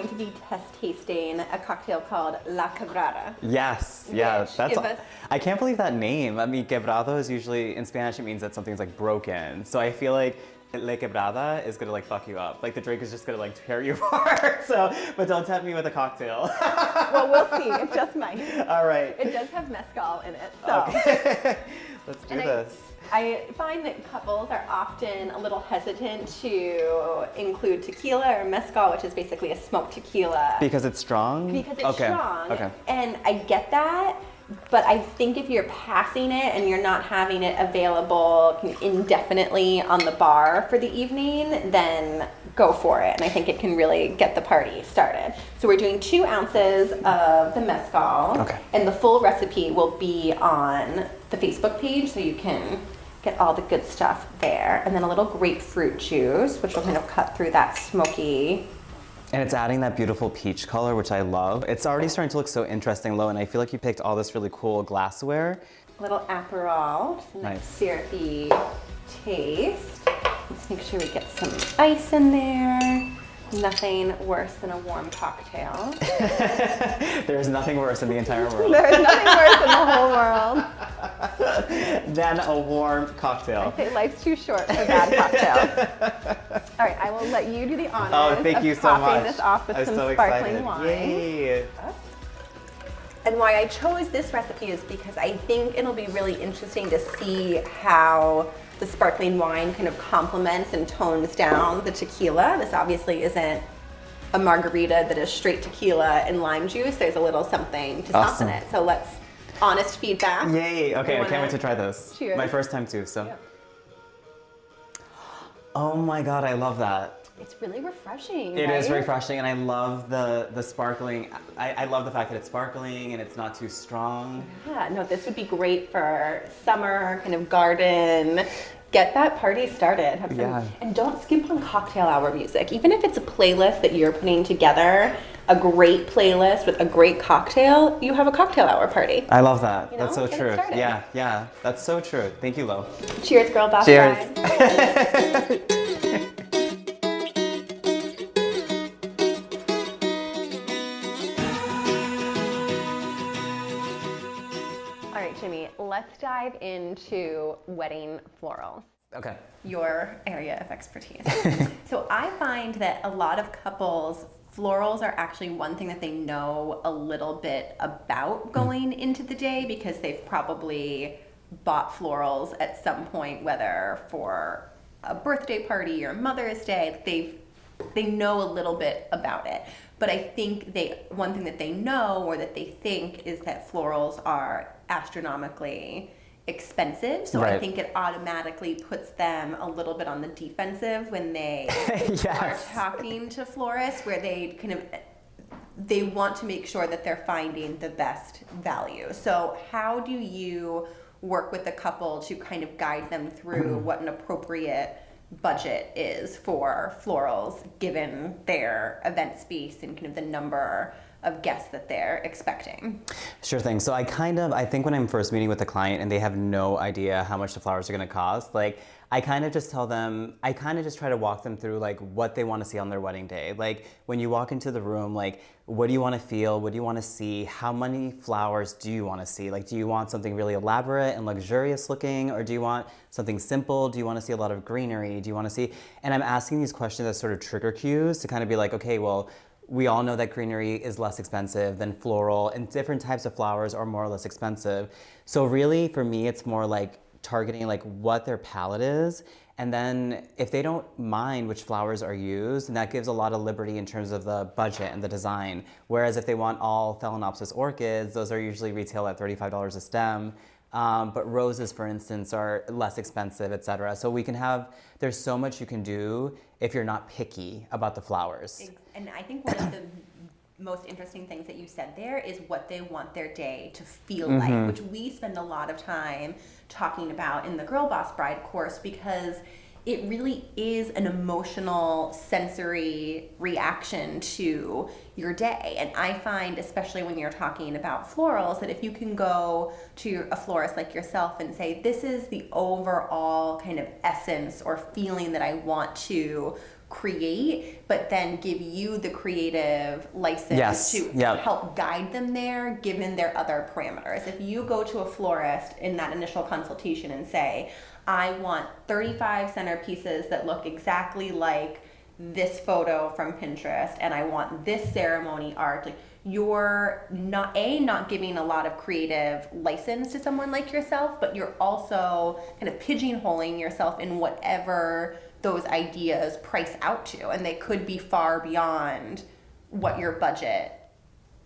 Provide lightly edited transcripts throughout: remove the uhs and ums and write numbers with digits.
to be test tasting a cocktail called La Quebrada. Yes, yeah, I can't believe that name. I mean, quebrado is usually, in Spanish, it means that something's like broken. So I feel like Le Quebrada is gonna like fuck you up. Like the drink is just gonna like tear you apart. So, but don't tempt me with a cocktail. Well, we'll see. It just might. All right. It does have mezcal in it, so. Okay. Let's do this. I find that couples are often a little hesitant to include tequila or mezcal, which is basically a smoked tequila. Because it's strong? Because it's strong. Okay. And I get that, but I think if you're passing it and you're not having it available indefinitely on the bar for the evening, then go for it. And I think it can really get the party started. So we're doing 2 ounces of the mezcal. Okay. And the full recipe will be on the Facebook page, so you can get all the good stuff there. And then a little grapefruit juice, which will kind of cut through that smoky. And it's adding that beautiful peach color, which I love. It's already starting to look so interesting, Lo, and I feel like you picked all this really cool glassware. A little Aperol, just a nice syrupy taste. Let's make sure we get some ice in there. Nothing worse than a warm cocktail. There's nothing worse in the entire world. There's nothing worse in the whole world than a warm cocktail. I say life's too short for bad cocktails. All right, I will let you do the honors. Oh, thank you so much. Topping this off with some so sparkling excited. wine. Yay. And why I chose this recipe is because I think it'll be really interesting to see how the sparkling wine kind of complements and tones down the tequila. This obviously isn't a margarita that is straight tequila and lime juice. There's a little something to soften it. So let's, honest feedback. Yay, okay, I can't wait to try this. Cheers. My first time too, so. Yep. Oh my God, I love that. It's really refreshing, It right? is refreshing, and I love the sparkling. I love the fact that it's sparkling and it's not too strong. Yeah, no, this would be great for summer, kind of garden. Get that party started. Have some, and don't skimp on cocktail hour music. Even if it's a playlist that you're putting together, a great playlist with a great cocktail, you have a cocktail hour party. I love that. You know, that's so get it true. started. Yeah, that's so true. Thank you, Lo. Cheers, girl boss. Cheers. All right, Jimmy, let's dive into wedding florals. Okay. Your area of expertise. So I find that a lot of couples, florals are actually one thing that they know a little bit about going into the day because they've probably bought florals at some point, whether for a birthday party or Mother's Day. They know a little bit about it. But I think one thing that they know or that they think is that florals are astronomically expensive. So I think it automatically puts them a little bit on the defensive when they are talking to florists, where they want to make sure that they're finding the best value. So how do you work with a couple to kind of guide them through what an appropriate budget is for florals given their event space and kind of the number of guests that they're expecting? Sure thing. So I think when I'm first meeting with a client and they have no idea how much the flowers are going to cost, like I kind of just tell them, I kind of just try to walk them through like what they want to see on their wedding day. Like when you walk into the room, like what do you want to feel? What do you want to see? How many flowers do you want to see? Like, do you want something really elaborate and luxurious looking, or do you want something simple? Do you want to see a lot of greenery? Do you want to see, and I'm asking these questions as sort of trigger cues to kind of be like, okay, well, we all know that greenery is less expensive than floral, and different types of flowers are more or less expensive. So really, for me, it's more like targeting like what their palette is, and then if they don't mind which flowers are used, and that gives a lot of liberty in terms of the budget and the design. Whereas if they want all Phalaenopsis orchids, those are usually retail at $35 a stem. But roses, for instance, are less expensive, etc. So we can have, there's so much you can do if you're not picky about the flowers. And I think one of the most interesting things that you said there is what they want their day to feel like, which we spend a lot of time talking about in the Girl Boss Bride course, because it really is an emotional, sensory reaction to your day. And I find, especially when you're talking about florals, that if you can go to a florist like yourself and say, this is the overall kind of essence or feeling that I want to create, but then give you the creative license Yes. to Yep. help guide them there, given their other parameters. If you go to a florist in that initial consultation and say, I want 35 centerpieces that look exactly like this photo from Pinterest, and I want this ceremony art, like, you're not giving a lot of creative license to someone like yourself, but you're also kind of pigeonholing yourself in whatever those ideas price out to, and they could be far beyond what your budget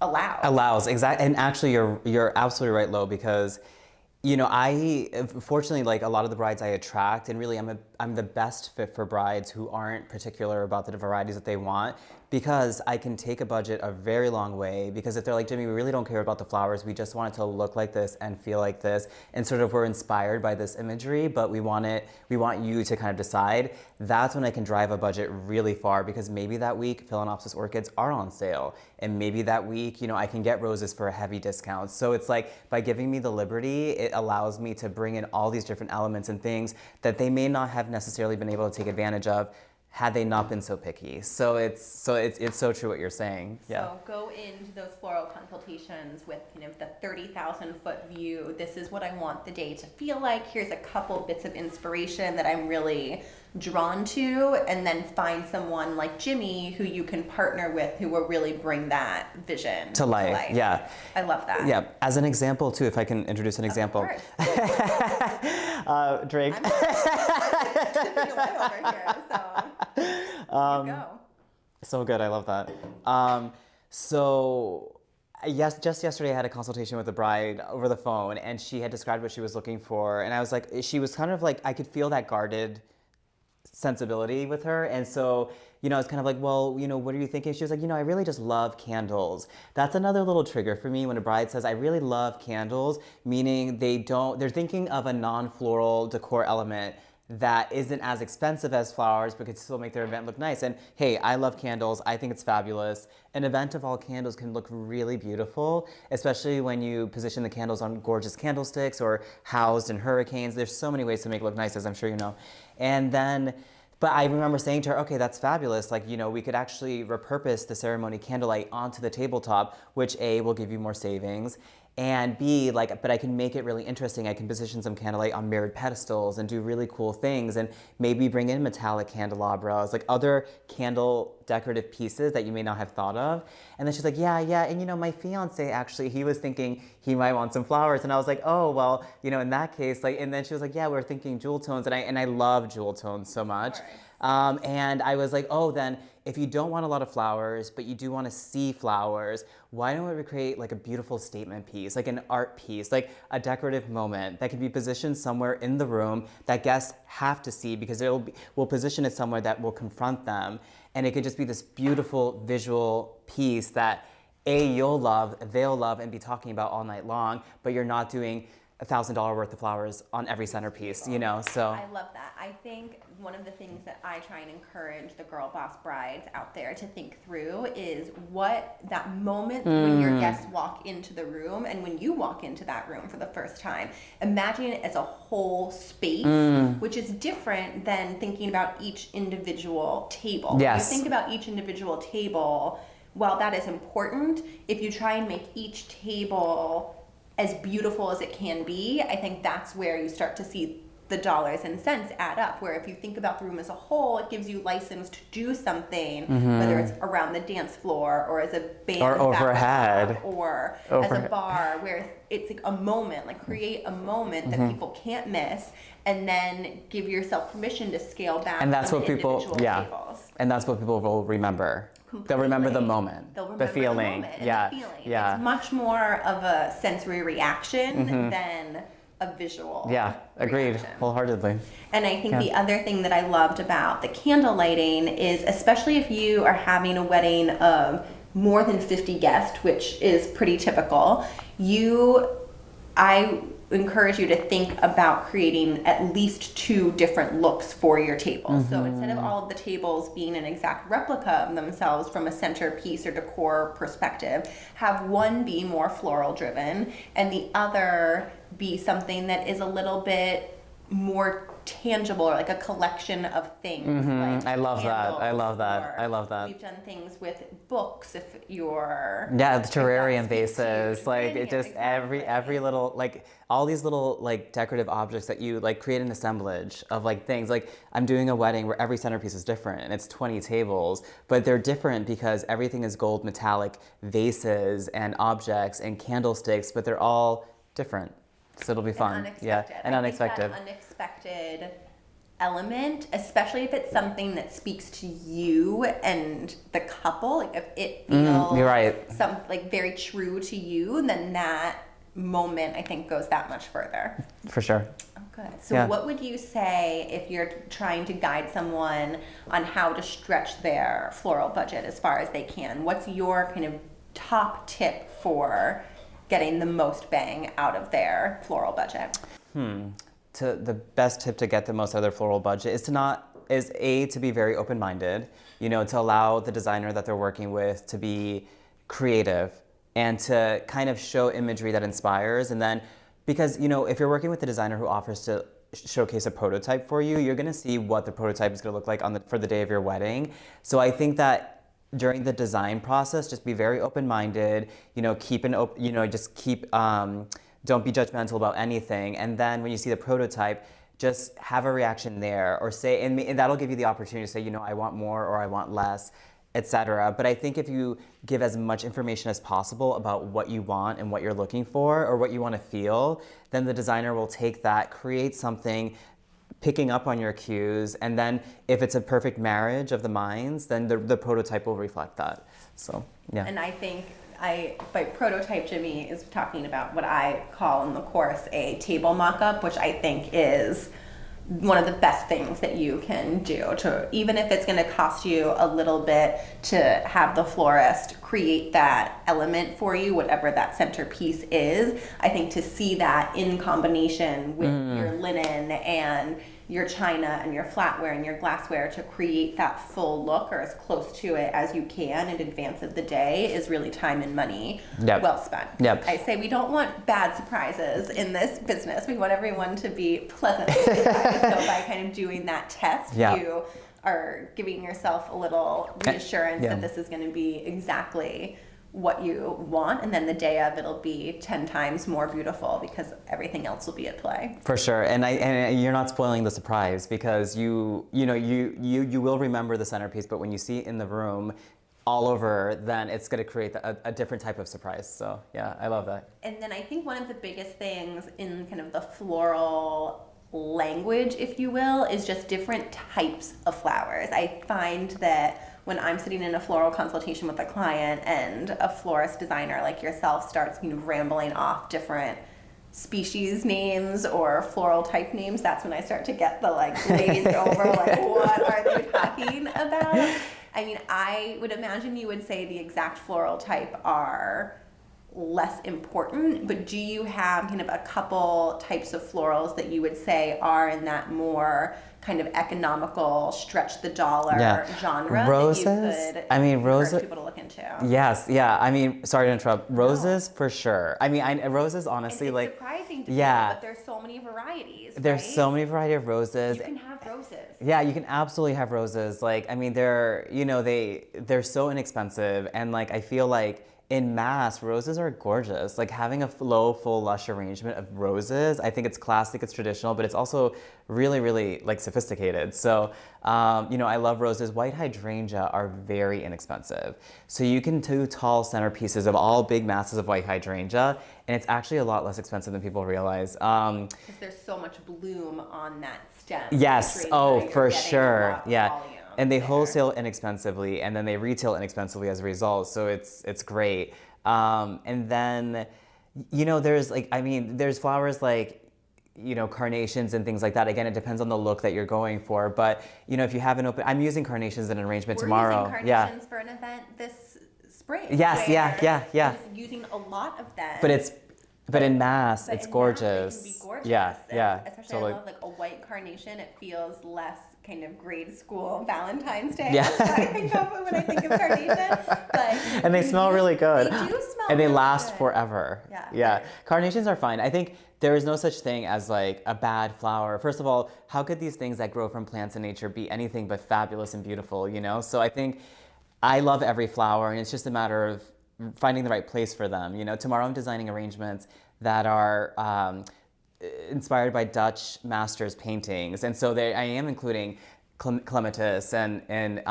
allows. Exactly. And actually, you're absolutely right, Lo, because I fortunately, like, a lot of the brides I attract, and really I'm the best fit for brides who aren't particular about the varieties that they want, because I can take a budget a very long way. Because if they're like, Jimmy, we really don't care about the flowers, we just want it to look like this and feel like this, and sort of we're inspired by this imagery, but we want you to kind of decide, that's when I can drive a budget really far, because maybe that week Phalaenopsis orchids are on sale, and maybe that week, I can get roses for a heavy discount. So it's like, by giving me the liberty, it allows me to bring in all these different elements and things that they may not have necessarily been able to take advantage of had they not been so picky. So it's so true what you're saying. Yeah. So go into those floral consultations with kind of the 30,000 foot view. This is what I want the day to feel like. Here's a couple bits of inspiration that I'm really drawn to, and then find someone like Jimmy who you can partner with, who will really bring that vision To life. Yeah. I love that. Yeah. As an example too, if I can introduce an example. Of course. Drake. I'm sipping away over here, so you go. So good, I love that. Yes, just yesterday I had a consultation with a bride over the phone, and she had described what she was looking for, and I was like, she was kind of like, I could feel that guarded sensibility with her, and so, I was kind of like, well, what are you thinking? She was like, I really just love candles. That's another little trigger for me when a bride says, I really love candles, meaning they're thinking of a non-floral decor element that isn't as expensive as flowers but could still make their event look nice. And hey, I love candles. I think it's fabulous. An event of all candles can look really beautiful, especially when you position the candles on gorgeous candlesticks or housed in hurricanes. There's so many ways to make it look nice, as I'm sure you know. But I remember saying to her, okay, that's fabulous. Like, we could actually repurpose the ceremony candlelight onto the tabletop, which A, will give you more savings, and B, but I can make it really interesting. I can position some candlelight on mirrored pedestals and do really cool things, and maybe bring in metallic candelabras, like other candle decorative pieces that you may not have thought of. And then she's like, yeah, and my fiance, actually, he was thinking he might want some flowers. And I was like, oh, well, in that case, and then she was like, yeah, we're thinking jewel tones, and I love jewel tones so much. And I was like, oh, then if you don't want a lot of flowers, but you do want to see flowers, why don't we create like a beautiful statement piece, like an art piece, like a decorative moment that can be positioned somewhere in the room that guests have to see, because we'll position it somewhere that will confront them. And it could just be this beautiful visual piece that you'll love, they'll love, and be talking about all night long, but you're not doing $1,000 worth of flowers on every centerpiece, so. I love that. I think one of the things that I try and encourage the girl boss brides out there to think through is what that moment when your guests walk into the room, and when you walk into that room for the first time, imagine it as a whole space, which is different than thinking about each individual table. Yes. When you think about each individual table, while that is important, if you try and make each table as beautiful as it can be, I think that's where you start to see the dollars and cents add up. Where if you think about the room as a whole, it gives you license to do something, whether it's around the dance floor or as a band or overhead or as a bar, where it's like a moment, like create a moment that people can't miss, and then give yourself permission to scale back. And that's on what the people, individual tables. And that's what people will remember. Completely. They'll remember the moment, the feeling. The feeling. Yeah. It's much more of a sensory reaction than a visual. Yeah, agreed, reaction. Wholeheartedly. And I think the other thing that I loved about the candle lighting is, especially if you are having a wedding of more than 50 guests, which is pretty typical, I encourage you to think about creating at least 2 different looks for your table. So instead of all of the tables being an exact replica of themselves from a centerpiece or decor perspective, have one be more floral driven and the other be something that is a little bit more tangible, or like a collection of things. Like I love that. I candles, love that. or I love that. We've done things with books. If you're Yeah, the if that terrarium speaks to your vases, like it terrarium, just every exactly. little, like all these little like decorative objects that you like create an assemblage of like things. Like I'm doing a wedding where every centerpiece is different and it's 20 tables, but they're different because everything is gold metallic vases and objects and candlesticks, but they're all different. So it'll be fun. Yeah, Unexpected. and I unexpected. think that unexpected element, especially if it's something that speaks to you and the couple, like if it feels you're right. some like very true to you, then that moment I think goes that much further. For sure. Oh, good. So Yeah. what would you say if you're trying to guide someone on how to stretch their floral budget as far as they can? What's your kind of top tip for getting the most bang out of their floral budget? The best tip to get the most out of their floral budget is to be very open-minded, to allow the designer that they're working with to be creative and to kind of show imagery that inspires. And then, because, if you're working with a designer who offers to showcase a prototype for you, you're going to see what the prototype is going to look like for the day of your wedding. So I think that during the design process, just be very open-minded, don't be judgmental about anything. And then when you see the prototype, just have a reaction there, or say, and that'll give you the opportunity to say, I want more or I want less, etc. But I think if you give as much information as possible about what you want and what you're looking for or what you want to feel, then the designer will take that, create something picking up on your cues, and then if it's a perfect marriage of the minds, then the prototype will reflect that. So, yeah. And I think by prototype, Jimmy is talking about what I call in the course a table mock-up, which I think is one of the best things that you can do, to even if it's going to cost you a little bit to have the florist create that element for you, whatever that centerpiece is. I think to see that in combination with your linen and your china and your flatware and your glassware to create that full look, or as close to it as you can in advance of the day, is really time and money well spent. Yep. I say we don't want bad surprises in this business. We want everyone to be pleasantly surprised. So by kind of doing that test, you are giving yourself a little reassurance that this is going to be exactly what you want, and then the day of it'll be 10 times more beautiful because everything else will be at play. For sure, and you're not spoiling the surprise, because you will remember the centerpiece, but when you see it in the room all over, then it's going to create a different type of surprise. So yeah, I love that. And then I think one of the biggest things in kind of the floral language, if you will, is just different types of flowers. I find that when I'm sitting in a floral consultation with a client and a florist designer like yourself starts rambling off different species names or floral type names, that's when I start to get the glazed over, what are they talking about? I mean, I would imagine you would say the exact floral type are less important, but do you have kind of a couple types of florals that you would say are in that more kind of economical, stretch the dollar genre Roses? that you could Roses. encourage people to look into? Yes, yeah. Sorry to interrupt. Roses for sure. Roses honestly, it's surprising to me, but there's so many varieties. There's right? so many variety of roses. You can have roses. Yeah, you can absolutely have roses. They're so inexpensive, and I feel like in mass, roses are gorgeous. Having a low, full, lush arrangement of roses, I think it's classic, it's traditional, but it's also really, really sophisticated. So, I love roses. White hydrangea are very inexpensive. So you can do tall centerpieces of all big masses of white hydrangea, and it's actually a lot less expensive than people realize. Because there's so much bloom on that stem. Yes, for sure. Yeah. Volume. And they wholesale inexpensively, and then they retail inexpensively as a result. So it's great. And then, there's flowers carnations and things like that. Again, it depends on the look that you're going for. But if you have I'm using carnations in an arrangement tomorrow. We're using carnations for an event this spring. Yes, yeah. Just using a lot of them. But in mass, it's in gorgeous. Mass, it can be gorgeous. Yeah. Especially totally. I love a white carnation. It feels less kind of grade school Valentine's Day. Yeah. That's what I think of when I think of carnation. And they smell really good. They do smell and they really last good. forever. Yeah. Carnations are fine. I think there is no such thing as like a bad flower. First of all, how could these things that grow from plants in nature be anything but fabulous and beautiful, you know? So I think I love every flower, and it's just a matter of finding the right place for them. You know, tomorrow I'm designing arrangements that are inspired by Dutch masters' paintings, and so I am including clematis and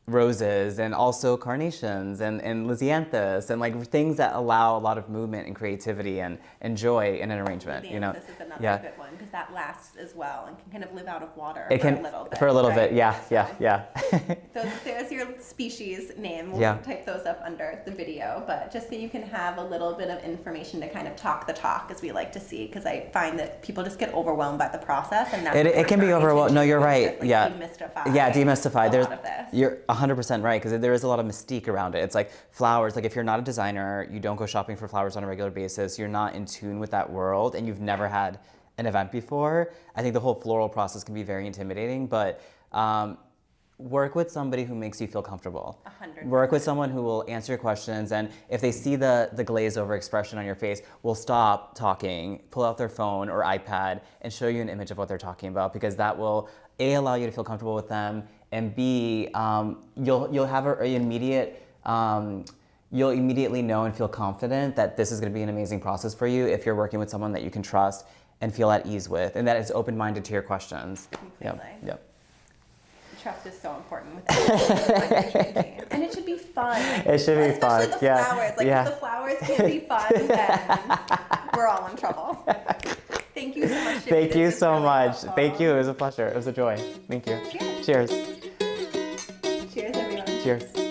roses, and also carnations and lisianthus, and like things that allow a lot of movement and creativity and joy in an arrangement. You know, this is another yeah. good one because that lasts as well and can kind of live out of water It for can a little bit. for a little right? bit, yeah. There's your species name. We'll Yeah. type those up under the video, but just so you can have a little bit of information to kind of talk the talk, as we like to see, because I find that people just get overwhelmed by the process, and that's It can be overwhelmed. No, you're right. Yeah. Demystify. There's a lot of this. You're 100% right, because there is a lot of mystique around it. It's like flowers. Like if you're not a designer, you don't go shopping for flowers on a regular basis, you're not in tune with that world, and you've never had an event before, I think the whole floral process can be very intimidating, but work with somebody who makes you feel comfortable. 100%. Work with someone who will answer your questions, and if they see the glaze over expression on your face, will stop talking, pull out their phone or iPad, and show you an image of what they're talking about, because that will A, allow you to feel comfortable with them, and B, you'll have you'll immediately know and feel confident that this is going to be an amazing process for you if you're working with someone that you can trust and feel at ease with, and that is open-minded to your questions. Completely. Yep. Trust is so important with everything. And it should be fun. It should be fun. Especially the flowers. Like if the flowers can't be fun, then we're all in trouble. Thank you so much, Jimmy. Thank you so much. Helpful. Thank you. It was a pleasure. It was a joy. Thank you. Cheers. Cheers. Cheers, everyone. Cheers.